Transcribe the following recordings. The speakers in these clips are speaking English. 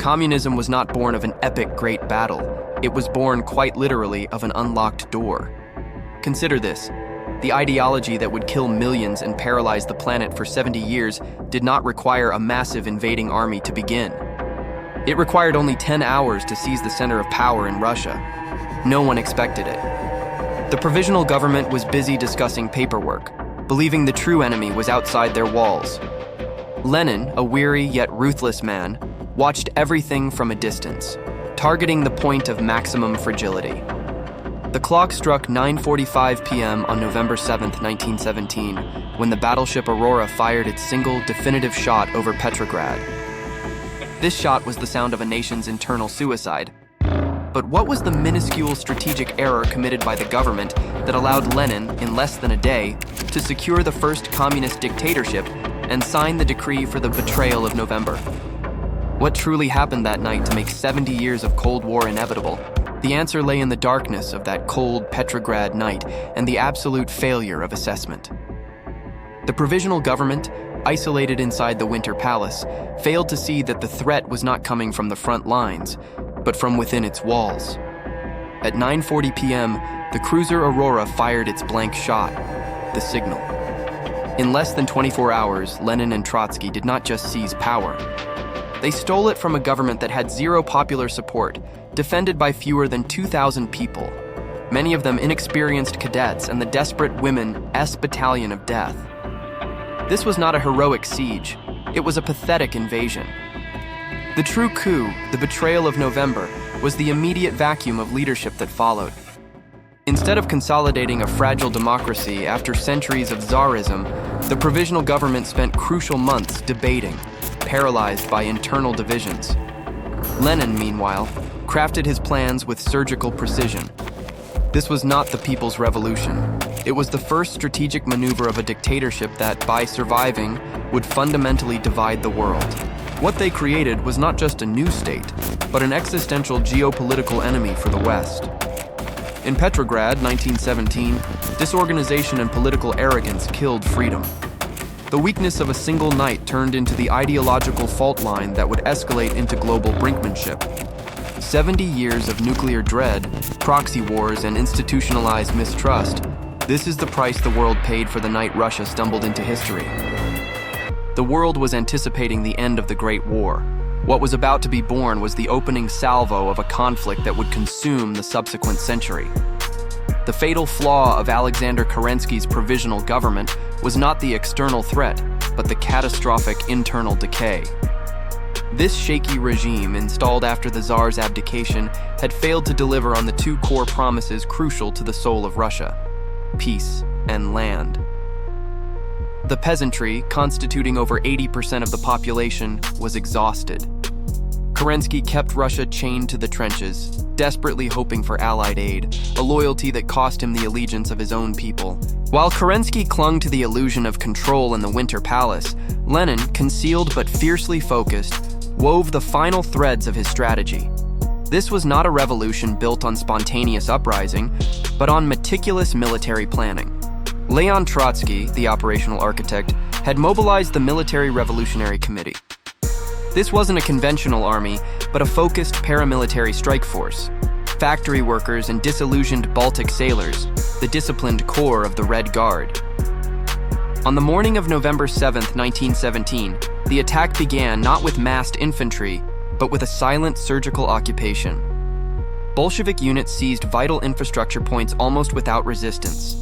communism was not born of an epic great battle. It was born quite literally of an unlocked door. Consider this. The ideology that would kill millions and paralyze the planet for 70 years did not require a massive invading army to begin. It required only 10 hours to seize the center of power in Russia. No one expected it. The Provisional Government was busy discussing paperwork, believing the true enemy was outside their walls. Lenin, a weary yet ruthless man, watched everything from a distance, targeting the point of maximum fragility. The clock struck 9:45 p.m. on November 7, 1917, when the battleship Aurora fired its single, definitive shot over Petrograd. This shot was the sound of a nation's internal suicide. But what was the minuscule strategic error committed by the government that allowed Lenin, in less than a day, to secure the first communist dictatorship and sign the decree for the betrayal of November? What truly happened that night to make 70 years of Cold War inevitable? The answer lay in the darkness of that cold Petrograd night and the absolute failure of assessment. The Provisional Government, isolated inside the Winter Palace, failed to see that the threat was not coming from the front lines, but from within its walls. At 9:40 p.m., the cruiser Aurora fired its blank shot, the signal. In less than 24 hours, Lenin and Trotsky did not just seize power. They stole it from a government that had zero popular support, defended by fewer than 2,000 people, many of them inexperienced cadets and the desperate women S Battalion of Death. This was not a heroic siege, it was a pathetic invasion. The true coup, the betrayal of November, was the immediate vacuum of leadership that followed. Instead of consolidating a fragile democracy after centuries of Tsarism, the Provisional Government spent crucial months debating, paralyzed by internal divisions. Lenin, meanwhile, crafted his plans with surgical precision. This was not the People's Revolution. It was the first strategic maneuver of a dictatorship that, by surviving, would fundamentally divide the world. What they created was not just a new state, but an existential geopolitical enemy for the West. In Petrograd, 1917, disorganization and political arrogance killed freedom. The weakness of a single night turned into the ideological fault line that would escalate into global brinkmanship. 70 years of nuclear dread, proxy wars, and institutionalized mistrust. This is the price the world paid for the night Russia stumbled into history. The world was anticipating the end of the Great War. What was about to be born was the opening salvo of a conflict that would consume the subsequent century. The fatal flaw of Alexander Kerensky's Provisional Government was not the external threat, but the catastrophic internal decay. This shaky regime, installed after the Tsar's abdication, had failed to deliver on the two core promises crucial to the soul of Russia: peace and land. The peasantry, constituting over 80% of the population, was exhausted. Kerensky kept Russia chained to the trenches, desperately hoping for Allied aid, a loyalty that cost him the allegiance of his own people. While Kerensky clung to the illusion of control in the Winter Palace, Lenin, concealed but fiercely focused, wove the final threads of his strategy. This was not a revolution built on spontaneous uprising, but on meticulous military planning. Leon Trotsky, the operational architect, had mobilized the Military Revolutionary Committee. This wasn't a conventional army, but a focused paramilitary strike force. Factory workers and disillusioned Baltic sailors, the disciplined core of the Red Guard. On the morning of November 7, 1917, the attack began not with massed infantry, but with a silent surgical occupation. Bolshevik units seized vital infrastructure points almost without resistance.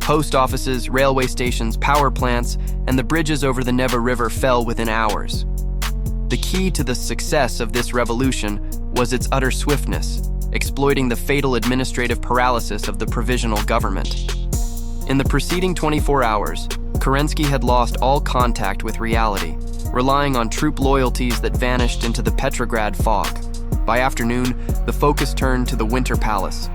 Post offices, railway stations, power plants, and the bridges over the Neva River fell within hours. The key to the success of this revolution was its utter swiftness, exploiting the fatal administrative paralysis of the Provisional Government. In the preceding 24 hours, Kerensky had lost all contact with reality, relying on troop loyalties that vanished into the Petrograd fog. By afternoon, the focus turned to the Winter Palace.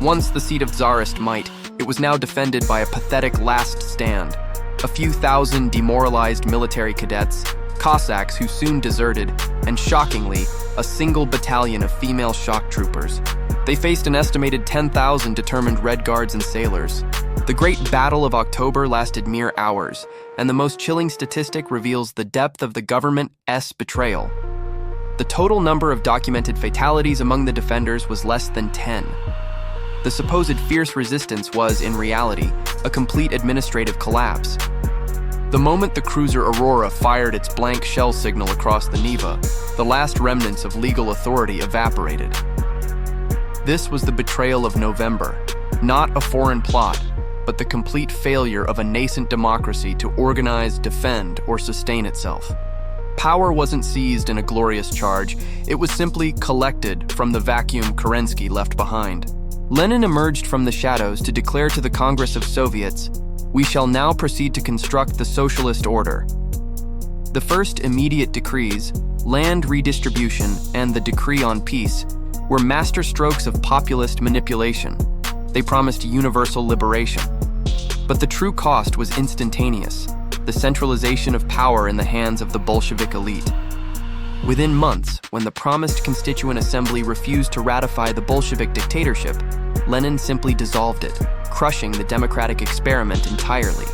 Once the seat of Tsarist might, it was now defended by a pathetic last stand. A few thousand demoralized military cadets, Cossacks who soon deserted, and shockingly, a single battalion of female shock troopers. They faced an estimated 10,000 determined Red Guards and sailors. The Great Battle of October lasted mere hours, and the most chilling statistic reveals the depth of the government's betrayal. The total number of documented fatalities among the defenders was less than 10. The supposed fierce resistance was, in reality, a complete administrative collapse. The moment the cruiser Aurora fired its blank shell signal across the Neva, the last remnants of legal authority evaporated. This was the betrayal of November, not a foreign plot, but the complete failure of a nascent democracy to organize, defend, or sustain itself. Power wasn't seized in a glorious charge, it was simply collected from the vacuum Kerensky left behind. Lenin emerged from the shadows to declare to the Congress of Soviets, "We shall now proceed to construct the socialist order." The first immediate decrees, land redistribution and the decree on peace, were masterstrokes of populist manipulation. They promised universal liberation. But the true cost was instantaneous, the centralization of power in the hands of the Bolshevik elite. Within months, when the promised Constituent Assembly refused to ratify the Bolshevik dictatorship, Lenin simply dissolved it, crushing the democratic experiment entirely.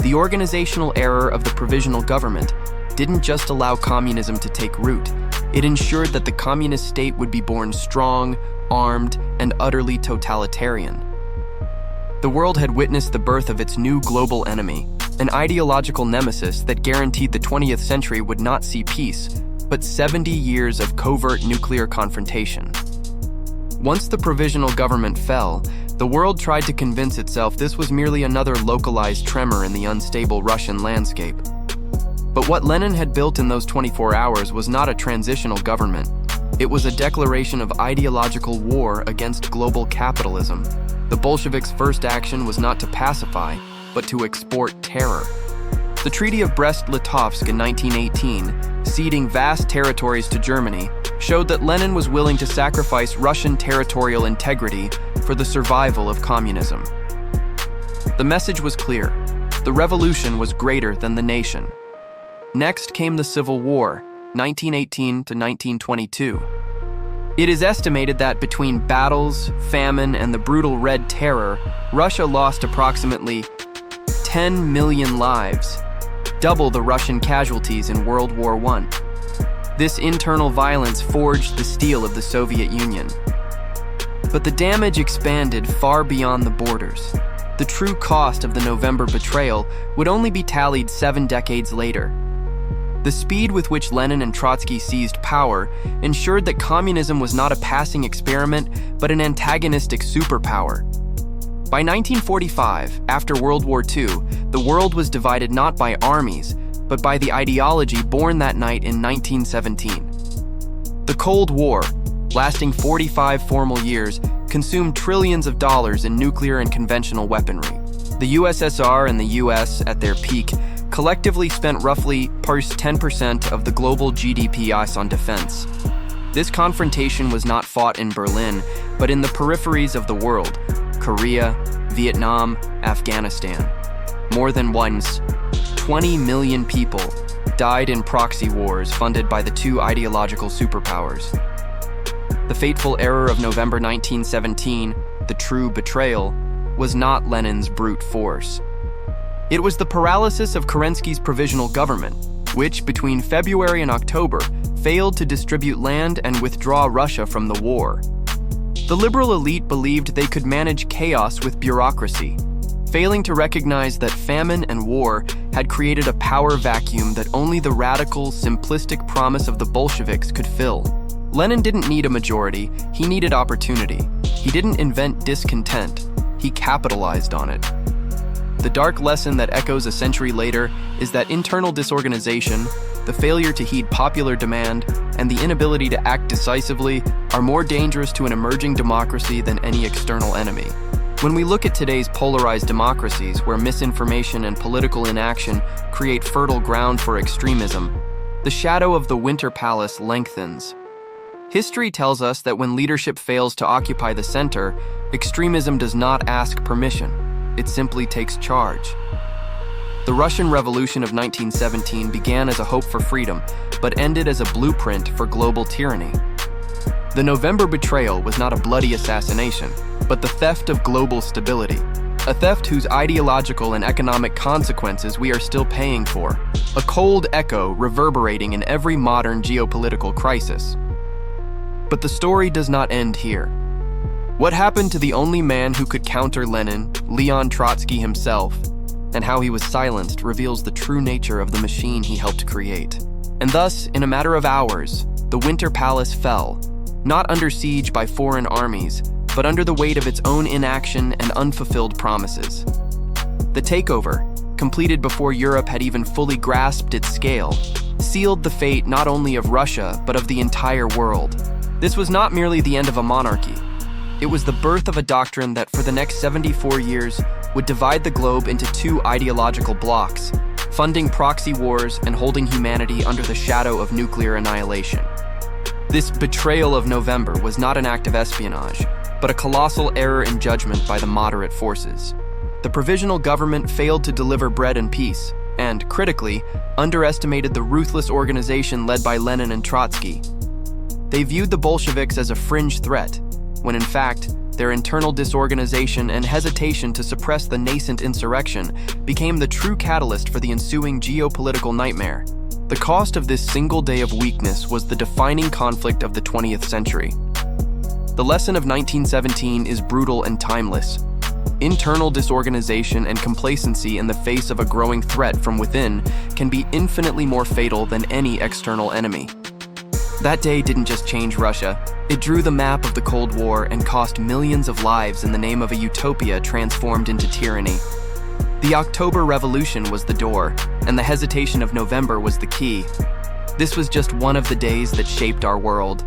The organizational error of the Provisional Government didn't just allow communism to take root, it ensured that the communist state would be born strong, armed, and utterly totalitarian. The world had witnessed the birth of its new global enemy, an ideological nemesis that guaranteed the 20th century would not see peace, but 70 years of covert nuclear confrontation. Once the Provisional Government fell, the world tried to convince itself this was merely another localized tremor in the unstable Russian landscape. But what Lenin had built in those 24 hours was not a transitional government. It was a declaration of ideological war against global capitalism. The Bolsheviks' first action was not to pacify, but to export terror. The Treaty of Brest-Litovsk in 1918, ceding vast territories to Germany, showed that Lenin was willing to sacrifice Russian territorial integrity for the survival of communism. The message was clear. The revolution was greater than the nation. Next came the Civil War, 1918 to 1922. It is estimated that between battles, famine, and the brutal Red Terror, Russia lost approximately 10 million lives, double the Russian casualties in World War I. This internal violence forged the steel of the Soviet Union. But the damage expanded far beyond the borders. The true cost of the November betrayal would only be tallied 7 decades later. The speed with which Lenin and Trotsky seized power ensured that communism was not a passing experiment, but an antagonistic superpower. By 1945, after World War II, the world was divided not by armies, but by the ideology born that night in 1917. The Cold War, lasting 45 formal years, consumed trillions of dollars in nuclear and conventional weaponry. The USSR and the US, at their peak, collectively spent roughly 10% of the global GDP on defense. This confrontation was not fought in Berlin, but in the peripheries of the world: Korea, Vietnam, Afghanistan. More than once, 20 million people died in proxy wars funded by the two ideological superpowers. The fateful error of November 1917, the true betrayal, was not Lenin's brute force. It was the paralysis of Kerensky's Provisional Government, which, between February and October, failed to distribute land and withdraw Russia from the war. The liberal elite believed they could manage chaos with bureaucracy, failing to recognize that famine and war had created a power vacuum that only the radical, simplistic promise of the Bolsheviks could fill. Lenin didn't need a majority, he needed opportunity. He didn't invent discontent, he capitalized on it. The dark lesson that echoes a century later is that internal disorganization, the failure to heed popular demand, and the inability to act decisively are more dangerous to an emerging democracy than any external enemy. When we look at today's polarized democracies, where misinformation and political inaction create fertile ground for extremism, the shadow of the Winter Palace lengthens. History tells us that when leadership fails to occupy the center, extremism does not ask permission. It simply takes charge. The Russian Revolution of 1917 began as a hope for freedom, but ended as a blueprint for global tyranny. The November betrayal was not a bloody assassination, but the theft of global stability, A theft whose ideological and economic consequences we are still paying for. A cold echo reverberating in every modern geopolitical crisis. But the story does not end here. What happened to the only man who could counter Lenin, Leon Trotsky himself, and how he was silenced reveals the true nature of the machine he helped create. And thus, in a matter of hours, the Winter Palace fell, not under siege by foreign armies, but under the weight of its own inaction and unfulfilled promises. The takeover, completed before Europe had even fully grasped its scale, sealed the fate not only of Russia, but of the entire world. This was not merely the end of a monarchy. It was the birth of a doctrine that for the next 74 years would divide the globe into two ideological blocks, funding proxy wars and holding humanity under the shadow of nuclear annihilation. This betrayal of November was not an act of espionage, but a colossal error in judgment by the moderate forces. The Provisional Government failed to deliver bread and peace, and, critically, underestimated the ruthless organization led by Lenin and Trotsky. They viewed the Bolsheviks as a fringe threat, when in fact, their internal disorganization and hesitation to suppress the nascent insurrection became the true catalyst for the ensuing geopolitical nightmare. The cost of this single day of weakness was the defining conflict of the 20th century. The lesson of 1917 is brutal and timeless. Internal disorganization and complacency in the face of a growing threat from within can be infinitely more fatal than any external enemy. That day didn't just change Russia, it drew the map of the Cold War and cost millions of lives in the name of a utopia transformed into tyranny. The October Revolution was the door, and the hesitation of November was the key. This was just one of the days that shaped our world.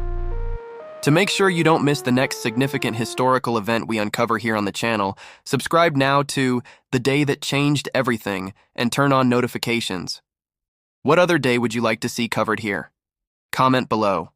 To make sure you don't miss the next significant historical event we uncover here on the channel, subscribe now to The Day That Changed Everything and turn on notifications. What other day would you like to see covered here? Comment below.